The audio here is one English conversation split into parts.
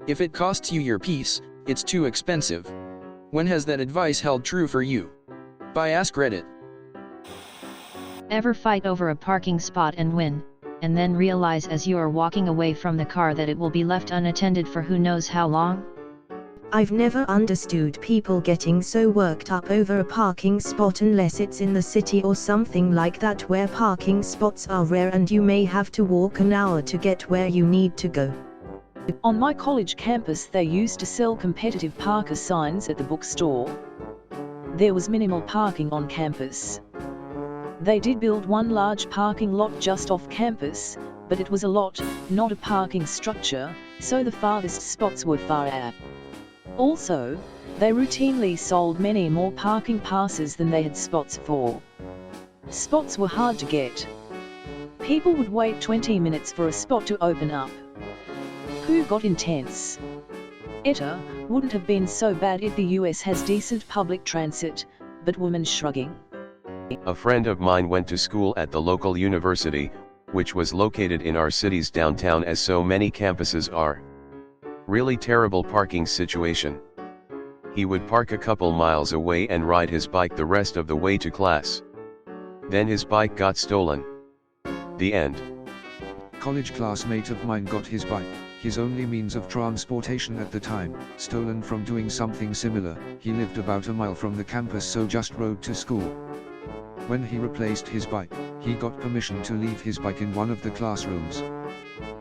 If it costs you your peace, it's too expensive. When has that advice held true for you? By Ask Reddit. Ever fight over a parking spot and win, and then realize as you are walking away from the car that it will be left unattended for who knows how long? I've never understood people getting so worked up over a parking spot unless it's in the city or something like that where parking spots are rare and you may have to walk an hour to get where you need to go. On my college campus they used to sell competitive parker signs at the bookstore. There was minimal parking on campus. They did build one large parking lot just off campus, but it was a lot, not a parking structure, so the farthest spots were far out. Also, they routinely sold many more parking passes than they had spots for. Spots were hard to get. People would wait 20 minutes for a spot to open up. Who got intense? ETA wouldn't have been so bad if the US has decent public transit, but women shrugging. A friend of mine went to school at the local university, which was located in our city's downtown as so many campuses are. Really terrible parking situation. He would park a couple miles away and ride his bike the rest of the way to class. Then his bike got stolen. The end. College classmate of mine got his bike, his only means of transportation at the time, stolen from doing something similar. He lived about a mile from the campus, so just rode to school. When he replaced his bike, he got permission to leave his bike in one of the classrooms.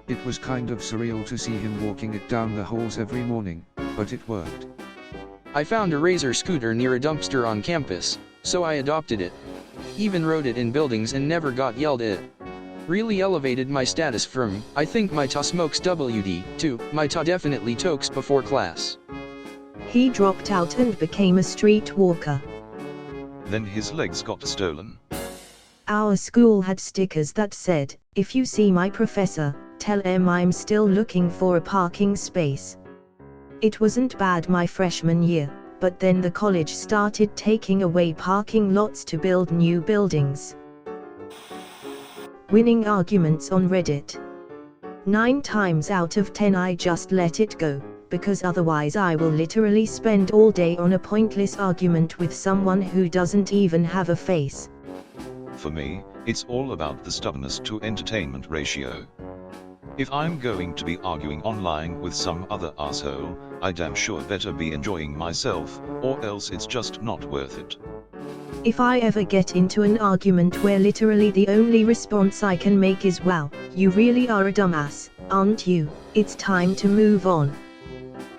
It was kind of surreal to see him walking it down the halls every morning, but it worked. I found a Razor scooter near a dumpster on campus, so I adopted it. Even rode it in buildings and never got yelled at. Really elevated my status from, I think my ta smokes WD, to, my ta definitely tokes before class. He dropped out and became a street walker. Then his legs got stolen. Our school had stickers that said, "If you see my professor, tell him I'm still looking for a parking space." It wasn't bad my freshman year, but then the college started taking away parking lots to build new buildings. Winning arguments on Reddit. 9 times out of 10 I just let it go, because otherwise I will literally spend all day on a pointless argument with someone who doesn't even have a face. For me, it's all about the stubbornness to entertainment ratio. If I'm going to be arguing online with some other asshole, I damn sure better be enjoying myself, or else it's just not worth it. If I ever get into an argument where literally the only response I can make is "Wow, you really are a dumbass, aren't you?" it's time to move on.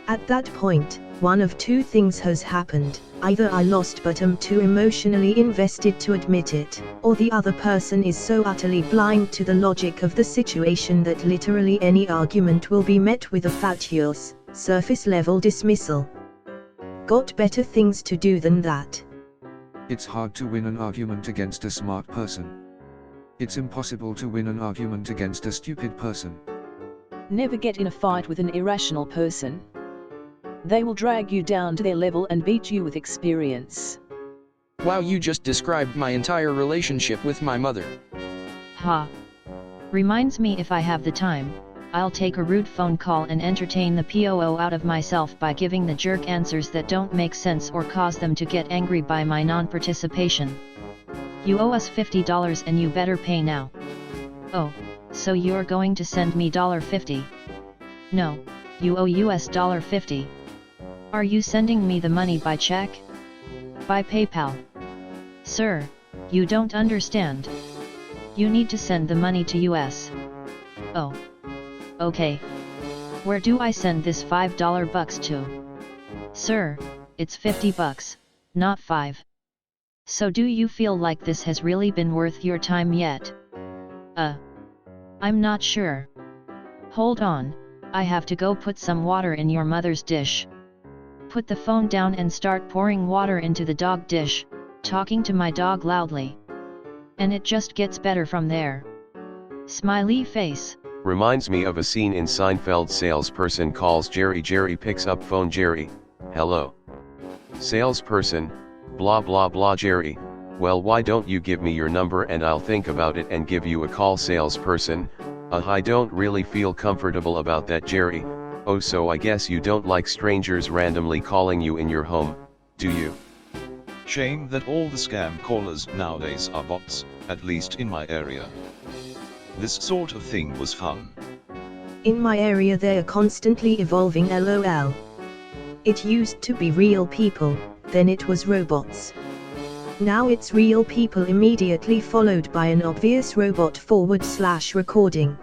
At that point, one of two things has happened: either I lost but am too emotionally invested to admit it, or the other person is so utterly blind to the logic of the situation that literally any argument will be met with a fatuous, surface-level dismissal. Got better things to do than that. It's hard to win an argument against a smart person. It's impossible to win an argument against a stupid person. Never get in a fight with an irrational person. They will drag you down to their level and beat you with experience. Wow, you just described my entire relationship with my mother. Ha. Reminds me, if I have the time, I'll take a rude phone call and entertain the POO out of myself by giving the jerk answers that don't make sense or cause them to get angry by my non-participation. You owe us $50 and you better pay now. Oh, so you're going to send me $50? No, you owe US $50. Are you sending me the money by check? By PayPal? Sir, you don't understand. You need to send the money to US. Oh. Okay. Where do I send this $5 bucks to? Sir, it's $50, not 5. So do you feel like this has really been worth your time yet? I'm not sure. Hold on, I have to go put some water in your mother's dish. Put the phone down and start pouring water into the dog dish, talking to my dog loudly. And it just gets better from there. Smiley face. Reminds me of a scene in Seinfeld. Salesperson calls Jerry. Jerry picks up phone. Jerry, hello. Salesperson, blah blah blah. Jerry, well, why don't you give me your number and I'll think about it and give you a call. Salesperson, I don't really feel comfortable about that. Jerry, Oh, so I guess you don't like strangers randomly calling you in your home, do you? Shame that all the scam callers nowadays are bots, at least in my area. This sort of thing was fun. In my area they are constantly evolving, lol. It used to be real people, then it was robots. Now it's real people immediately followed by an obvious robot / recording.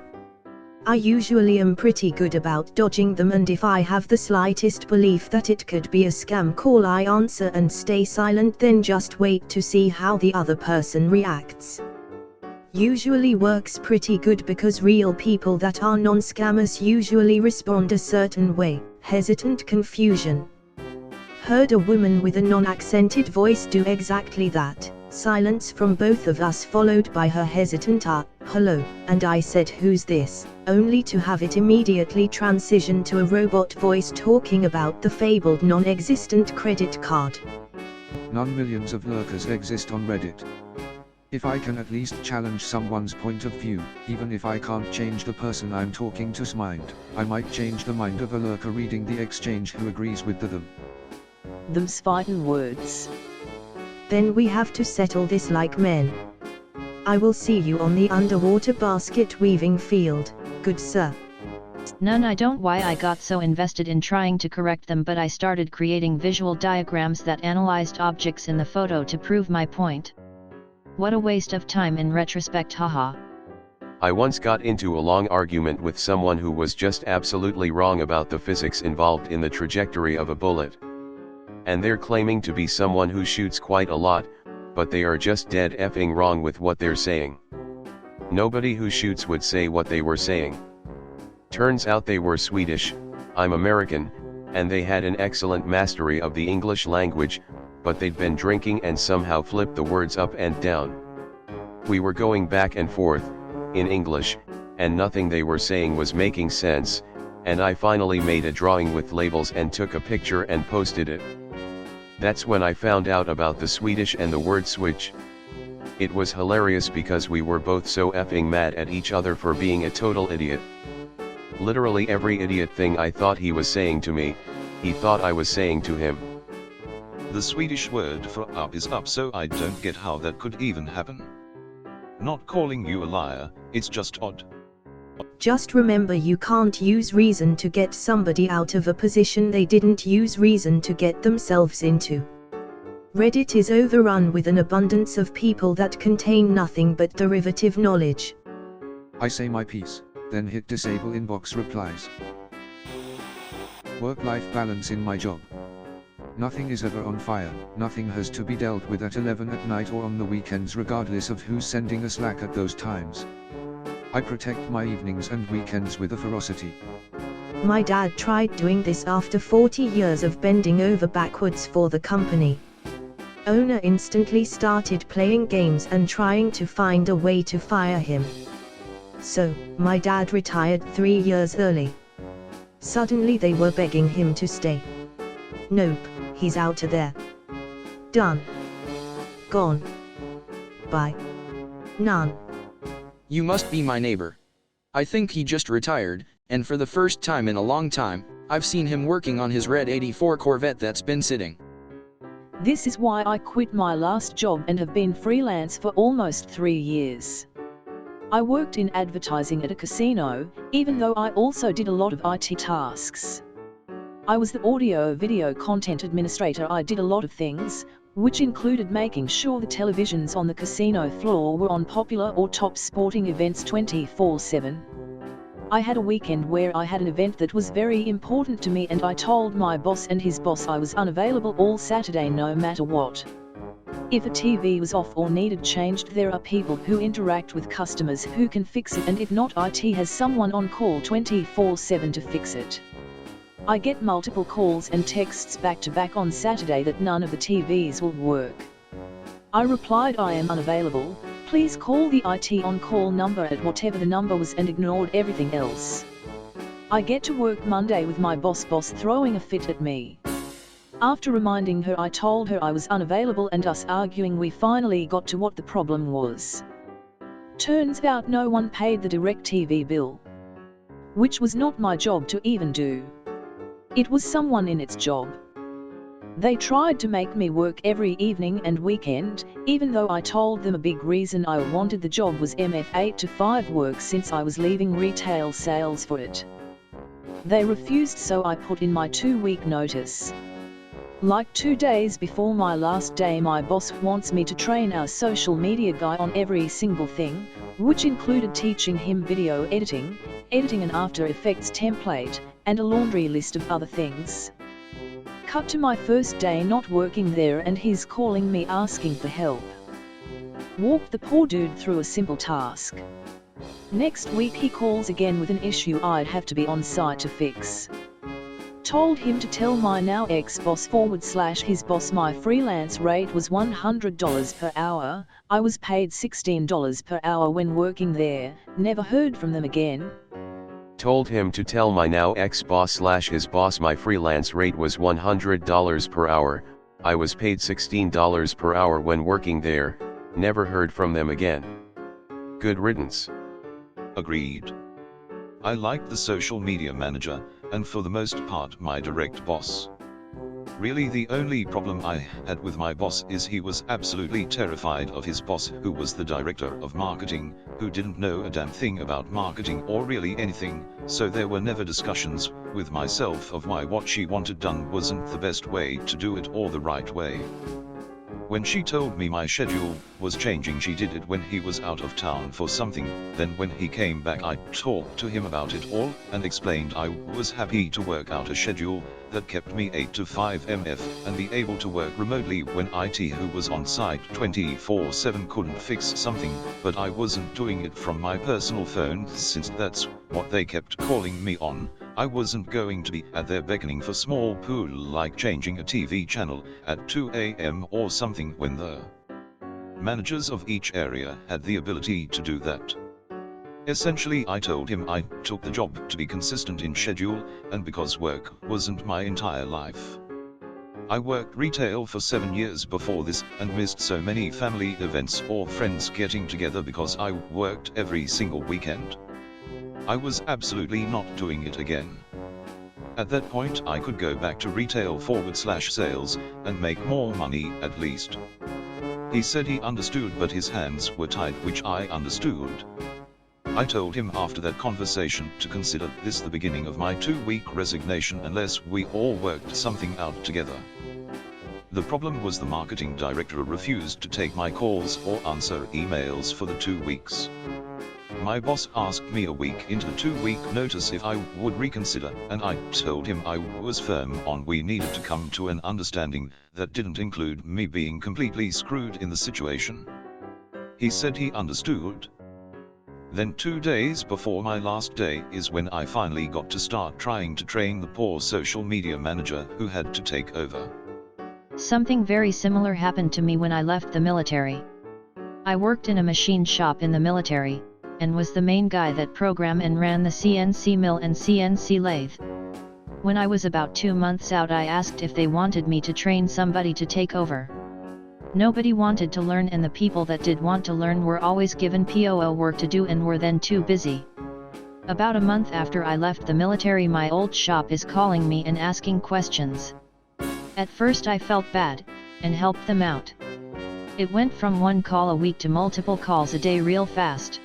I usually am pretty good about dodging them, and if I have the slightest belief that it could be a scam call, I answer and stay silent, then just wait to see how the other person reacts. Usually works pretty good because real people that are non-scammers usually respond a certain way, hesitant, confusion. Heard a woman with a non-accented voice do exactly that. Silence from both of us followed by her hesitant hello, and I said, who's this, only to have it immediately transition to a robot voice talking about the fabled non-existent credit card. Non-millions of lurkers exist on Reddit. If I can at least challenge someone's point of view, even if I can't change the person I'm talking to's mind, I might change the mind of a lurker reading the exchange who agrees with them. Them's fightin' words. Then we have to settle this like men. I will see you on the underwater basket weaving field, good sir. None. I don't why I got so invested in trying to correct them, but I started creating visual diagrams that analyzed objects in the photo to prove my point. What a waste of time in retrospect, haha. I once got into a long argument with someone who was just absolutely wrong about the physics involved in the trajectory of a bullet. And they're claiming to be someone who shoots quite a lot, but they are just dead effing wrong with what they're saying. Nobody who shoots would say what they were saying. Turns out they were Swedish, I'm American, and they had an excellent mastery of the English language, but they'd been drinking and somehow flipped the words up and down. We were going back and forth, in English, and nothing they were saying was making sense, and I finally made a drawing with labels and took a picture and posted it. That's when I found out about the Swedish and the word switch. It was hilarious because we were both so effing mad at each other for being a total idiot. Literally every idiot thing I thought he was saying to me, he thought I was saying to him. The Swedish word for up is up, so I don't get how that could even happen. Not calling you a liar, it's just odd. Just remember, you can't use reason to get somebody out of a position they didn't use reason to get themselves into. Reddit is overrun with an abundance of people that contain nothing but derivative knowledge. I say my piece, then hit disable inbox replies. Work-life balance in my job. Nothing is ever on fire, nothing has to be dealt with at 11 at night or on the weekends, regardless of who's sending a Slack at those times. I protect my evenings and weekends with a ferocity. My dad tried doing this after 40 years of bending over backwards for the company. Owner instantly started playing games and trying to find a way to fire him. So, my dad retired 3 years early. Suddenly they were begging him to stay. Nope, he's out of there. Done. Gone. Bye. None. You must be my neighbor. I think he just retired, and for the first time in a long time, I've seen him working on his red 84 Corvette that's been sitting. This is why I quit my last job and have been freelance for almost 3 years. I worked in advertising at a casino, even though I also did a lot of IT tasks. I was the audio-video content administrator. I did a lot of things, which included making sure the televisions on the casino floor were on popular or top sporting events 24/7. I had a weekend where I had an event that was very important to me, and I told my boss and his boss I was unavailable all Saturday no matter what. If a TV was off or needed changed, there are people who interact with customers who can fix it, and if not, IT has someone on call 24/7 to fix it. I get multiple calls and texts back to back on Saturday that none of the TVs will work. I replied, I am unavailable, please call the IT on-call number at whatever the number was, and ignored everything else. I get to work Monday with my boss throwing a fit at me. After reminding her, I told her I was unavailable, and us arguing, we finally got to what the problem was. Turns out no one paid the DirecTV bill, which was not my job to even do. It was someone in its job. They tried to make me work every evening and weekend, even though I told them a big reason I wanted the job was MF 8 to 5 work since I was leaving retail sales for it. They refused, so I put in my 2-week notice. Like 2 days before my last day, my boss wants me to train our social media guy on every single thing, which included teaching him video editing, editing an After Effects template, and a laundry list of other things. Cut to my first day not working there and he's calling me asking for help. Walked the poor dude through a simple task. Next week he calls again with an issue I'd have to be on site to fix. Told him to tell my now ex-boss / his boss my freelance rate was $100 per hour, I was paid $16 per hour when working there, never heard from them again. Told him to tell my now ex-boss / his boss my freelance rate was $100 per hour, I was paid $16 per hour when working there, never heard from them again. Good riddance. Agreed. I liked the social media manager, and for the most part my direct boss. Really the only problem I had with my boss is he was absolutely terrified of his boss, who was the director of marketing, who didn't know a damn thing about marketing or really anything, so there were never discussions with myself of why what she wanted done wasn't the best way to do it or the right way. When she told me my schedule was changing, she did it when he was out of town for something, then when he came back I talked to him about it all, and explained I was happy to work out a schedule that kept me 8 to 5 MF, and be able to work remotely when IT who was on site 24/7 couldn't fix something, but I wasn't doing it from my personal phone since that's what they kept calling me on. I wasn't going to be at their beckoning for small pool like changing a TV channel at 2 AM or something when the managers of each area had the ability to do that. Essentially I told him I took the job to be consistent in schedule, and because work wasn't my entire life. I worked retail for 7 years before this, and missed so many family events or friends getting together because I worked every single weekend. I was absolutely not doing it again. At that point I could go back to retail / sales, and make more money at least. He said he understood, but his hands were tied, which I understood. I told him after that conversation to consider this the beginning of my 2-week resignation unless we all worked something out together. The problem was the marketing director refused to take my calls or answer emails for the 2 weeks. My boss asked me a week into the 2-week notice if I would reconsider, and I told him I was firm on we needed to come to an understanding that didn't include me being completely screwed in the situation. He said he understood. Then 2 days before my last day is when I finally got to start trying to train the poor social media manager who had to take over. Something very similar happened to me when I left the military. I worked in a machine shop in the military, and was the main guy that programmed and ran the CNC mill and CNC lathe. When I was about 2 months out, I asked if they wanted me to train somebody to take over. Nobody wanted to learn, and the people that did want to learn were always given POO work to do and were then too busy. About a month after I left the military, my old shop is calling me and asking questions. At first I felt bad, and helped them out. It went from 1 call a week to multiple calls a day real fast.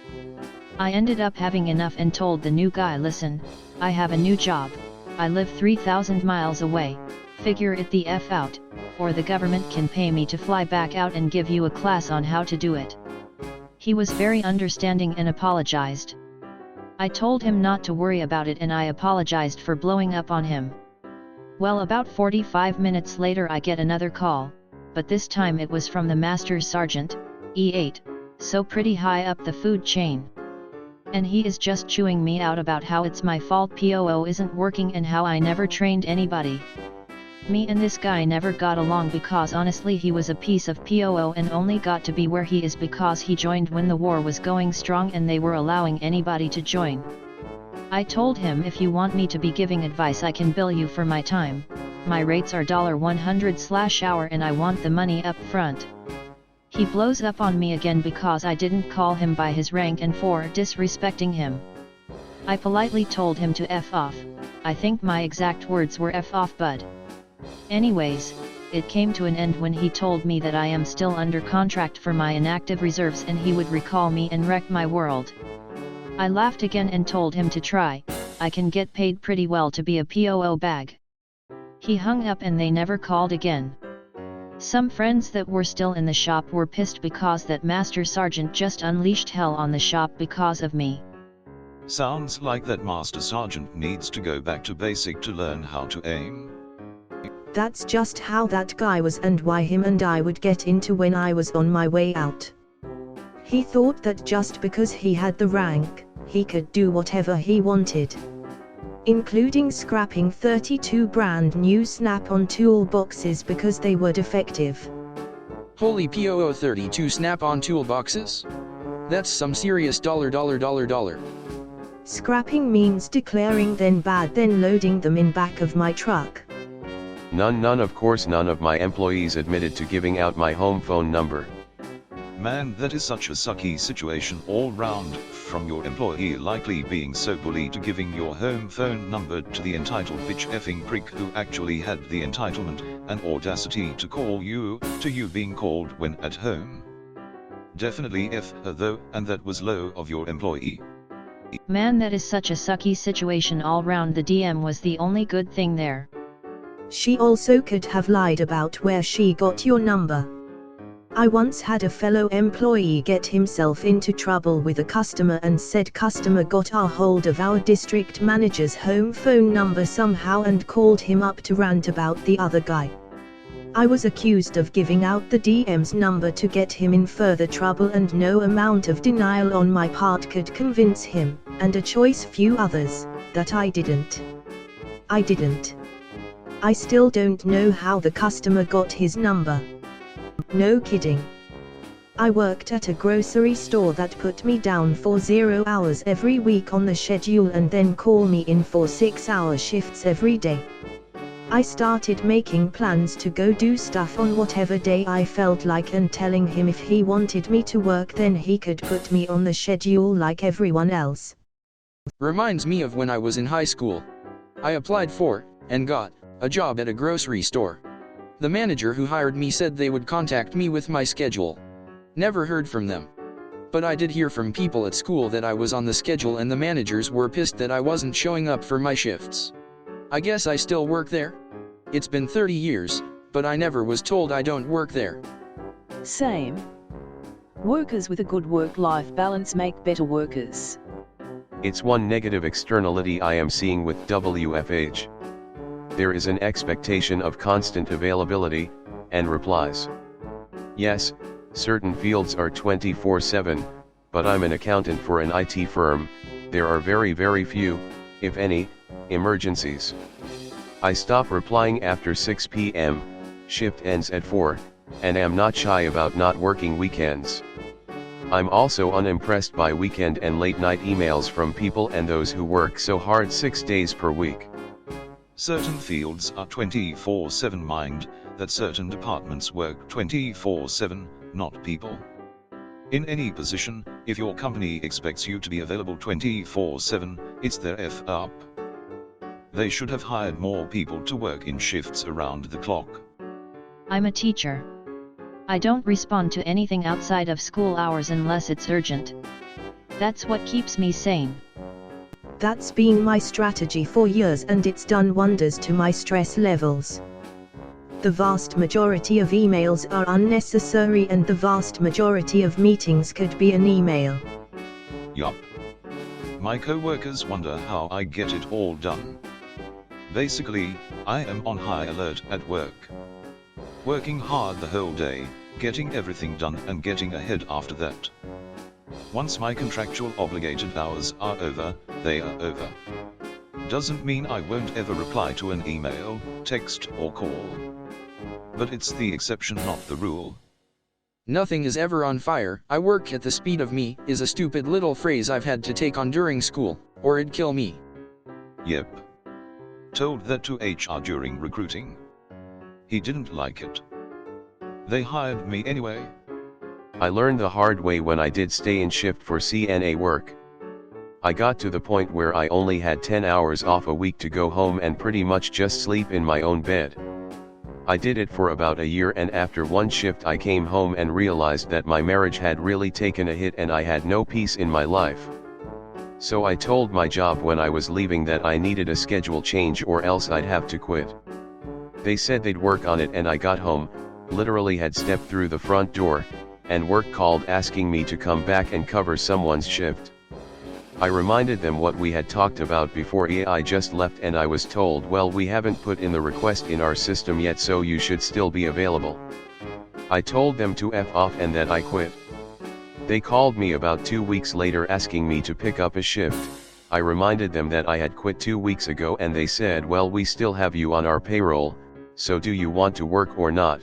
I ended up having enough and told the new guy, listen, I have a new job, I live 3,000 miles away, figure it the F out, or the government can pay me to fly back out and give you a class on how to do it. He was very understanding and apologized. I told him not to worry about it, and I apologized for blowing up on him. Well, about 45 minutes later I get another call, but this time it was from the Master Sergeant, E8, so pretty high up the food chain. And he is just chewing me out about how it's my fault POO isn't working and how I never trained anybody. Me and this guy never got along because honestly he was a piece of POO and only got to be where he is because he joined when the war was going strong and they were allowing anybody to join. I told him, if you want me to be giving advice I can bill you for my time, my rates are $100/hour and I want the money up front. He blows up on me again because I didn't call him by his rank and for disrespecting him. I politely told him to F off. I think my exact words were F off, bud. Anyways, it came to an end when he told me that I am still under contract for my inactive reserves and he would recall me and wreck my world. I laughed again and told him to try. I can get paid pretty well to be a POO bag. He hung up and they never called again. Some friends that were still in the shop were pissed because that Master Sergeant just unleashed hell on the shop because of me. Sounds like that Master Sergeant needs to go back to basic to learn how to aim. That's just how that guy was and why him and I would get into when I was on my way out. He thought that just because he had the rank, he could do whatever he wanted, including scrapping 32 brand new Snap-on toolboxes because they were defective. Holy POO 32 Snap-on toolboxes? That's some serious dollar. Scrapping means declaring then bad then loading them in back of my truck. Of course none of my employees admitted to giving out my home phone number. Man, that is such a sucky situation all round, from your employee likely being so bully to giving your home phone number to the entitled bitch effing prick who actually had the entitlement and audacity to call you, to you being called when at home. Definitely F her though, and that was low of your employee. Man, that is such a sucky situation all round. The DM was the only good thing there. She also could have lied about where she got your number. I once had a fellow employee get himself into trouble with a customer and said customer got a hold of our district manager's home phone number somehow and called him up to rant about the other guy. I was accused of giving out the DM's number to get him in further trouble and no amount of denial on my part could convince him, and a choice few others, that I didn't. I still don't know how the customer got his number. No kidding. I worked at a grocery store that put me down for 0 hours every week on the schedule and then call me in for 6-hour shifts every day. I started making plans to go do stuff on whatever day I felt like and telling him if he wanted me to work then he could put me on the schedule like everyone else. Reminds me of when I was in high school. I applied for, and got, a job at a grocery store. The manager who hired me said they would contact me with my schedule. Never heard from them. But I did hear from people at school that I was on the schedule and the managers were pissed that I wasn't showing up for my shifts. I guess I still work there? It's been 30 years, but I never was told I don't work there. Same. Workers with a good work-life balance make better workers. It's one negative externality I am seeing with WFH. There is an expectation of constant availability, and replies. Yes, certain fields are 24/7, but I'm an accountant for an IT firm, there are very few, if any, emergencies. I stop replying after 6 p.m., shift ends at 4, and am not shy about not working weekends. I'm also unimpressed by weekend and late night emails from people and those who work so hard 6 days per week. Certain fields are 24/7, mind that certain departments work 24/7, not people. In any position, if your company expects you to be available 24/7, it's their F up. They should have hired more people to work in shifts around the clock. I'm a teacher. I don't respond to anything outside of school hours unless it's urgent. That's what keeps me sane. That's been my strategy for years and it's done wonders to my stress levels. The vast majority of emails are unnecessary and the vast majority of meetings could be an email. Yup. My co-workers wonder how I get it all done. Basically, I am on high alert at work. Working hard the whole day, getting everything done and getting ahead after that. Once my contractual obligated hours are over, they are over. Doesn't mean I won't ever reply to an email, text or call. But it's the exception, not the rule. Nothing is ever on fire, I work at the speed of me, is a stupid little phrase I've had to take on during school, or it'd kill me. Yep. Told that to HR during recruiting. He didn't like it. They hired me anyway. I learned the hard way when I did stay in shift for CNA work. I got to the point where I only had 10 hours off a week to go home and pretty much just sleep in my own bed. I did it for about a year, and after one shift I came home and realized that my marriage had really taken a hit and I had no peace in my life. So I told my job when I was leaving that I needed a schedule change or else I'd have to quit. They said they'd work on it, and I got home, literally had stepped through the front door, and work called asking me to come back and cover someone's shift. I reminded them what we had talked about before. I just left, and I was told, well, we haven't put in the request in our system yet, so you should still be available. I told them to F off and that I quit. They called me about 2 weeks later asking me to pick up a shift. I reminded them that I had quit 2 weeks ago, and they said, well, we still have you on our payroll, so do you want to work or not?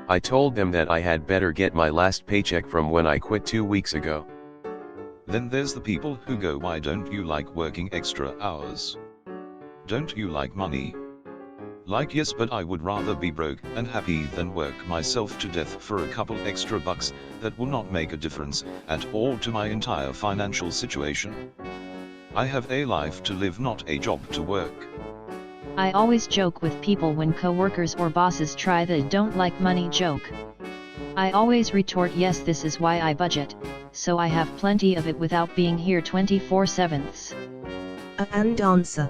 I told them that I had better get my last paycheck from when I quit 2 weeks ago. Then there's the people who go, why don't you like working extra hours? Don't you like money? Like, yes, but I would rather be broke and happy than work myself to death for a couple extra bucks that will not make a difference at all to my entire financial situation. I have a life to live, not a job to work. I always joke with people when co-workers or bosses try the "don't like money" joke. I always retort, yes, this is why I budget, so I have plenty of it without being here 24/7. And answer.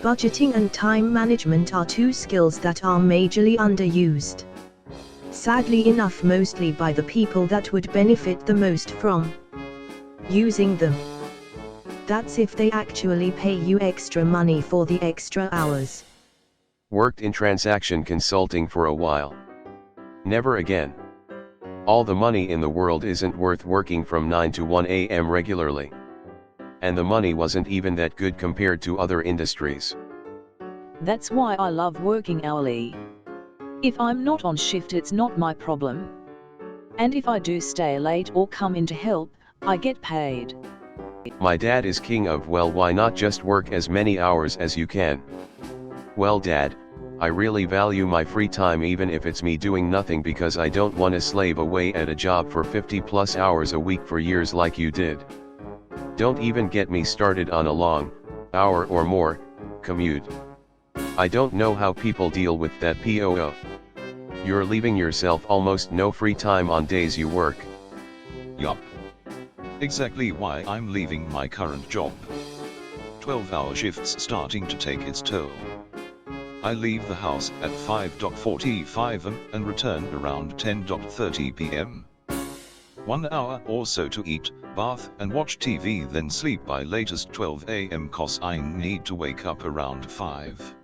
Budgeting and time management are two skills that are majorly underused. Sadly enough, mostly by the people that would benefit the most from using them. That's if they actually pay you extra money for the extra hours. Worked in transaction consulting for a while. Never again. All the money in the world isn't worth working from 9 to 1 a.m. regularly. And the money wasn't even that good compared to other industries. That's why I love working hourly. If I'm not on shift, it's not my problem. And if I do stay late or come in to help, I get paid. My dad is king of, well, why not just work as many hours as you can? Well, Dad, I really value my free time, even if it's me doing nothing, because I don't want to slave away at a job for 50+ hours a week for years like you did. Don't even get me started on a long, hour or more, commute. I don't know how people deal with that POO. You're leaving yourself almost no free time on days you work. Yup. Exactly why I'm leaving my current job. 12-hour shifts starting to take its toll. I leave the house at 5:45 am and return around 10:30 p.m. 1 hour or so to eat, bath and watch TV, then sleep by latest 12 a.m. cause I need to wake up around 5.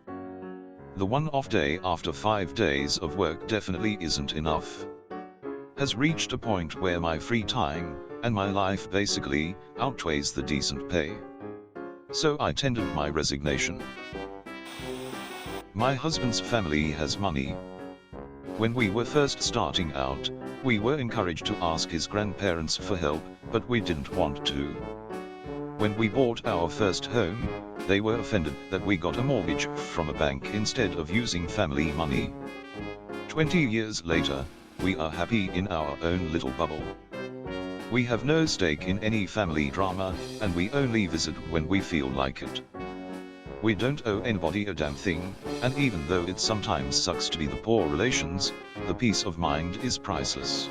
The one off day after 5 days of work definitely isn't enough. Has reached a point where my free time and my life basically outweighs the decent pay. So I tendered my resignation. My husband's family has money. When we were first starting out, we were encouraged to ask his grandparents for help, but we didn't want to. When we bought our first home, they were offended that we got a mortgage from a bank instead of using family money. 20 years later, we are happy in our own little bubble. We have no stake in any family drama, and we only visit when we feel like it. We don't owe anybody a damn thing, and even though it sometimes sucks to be the poor relations, the peace of mind is priceless.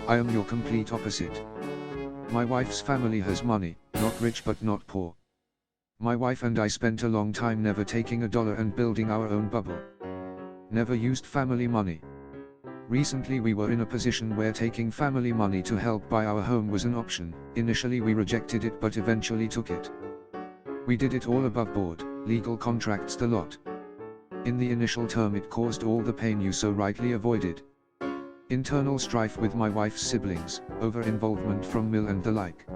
I am your complete opposite. My wife's family has money, not rich but not poor. My wife and I spent a long time never taking a dollar and building our own bubble. Never used family money. Recently we were in a position where taking family money to help buy our home was an option. Initially we rejected it, but eventually took it. We did it all above board, legal contracts, the lot. In the initial term it caused all the pain you so rightly avoided. Internal strife with my wife's siblings, over-involvement from mill and the like.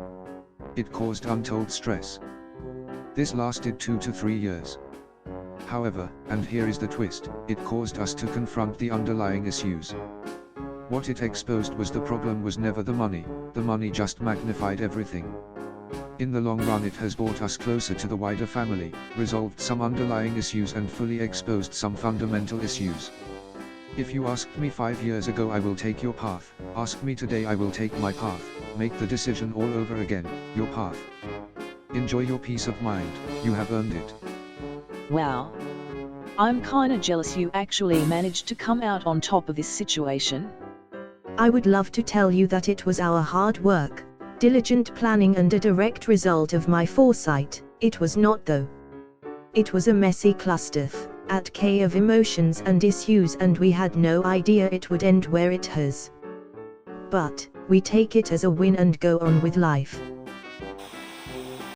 It caused untold stress. This lasted 2 to 3 years. However, and here is the twist, it caused us to confront the underlying issues. What it exposed was the problem was never the money just magnified everything. In the long run it has brought us closer to the wider family, resolved some underlying issues and fully exposed some fundamental issues. If you asked me 5 years ago, I will take your path. Ask me today, I will take my path. Make the decision all over again, your path. Enjoy your peace of mind, you have earned it. Wow. I'm kinda jealous you actually managed to come out on top of this situation. I would love to tell you that it was our hard work, diligent planning and a direct result of my foresight. It was not though. It was a messy clusterf of emotions and issues, and we had no idea it would end where it has. But we take it as a win and go on with life.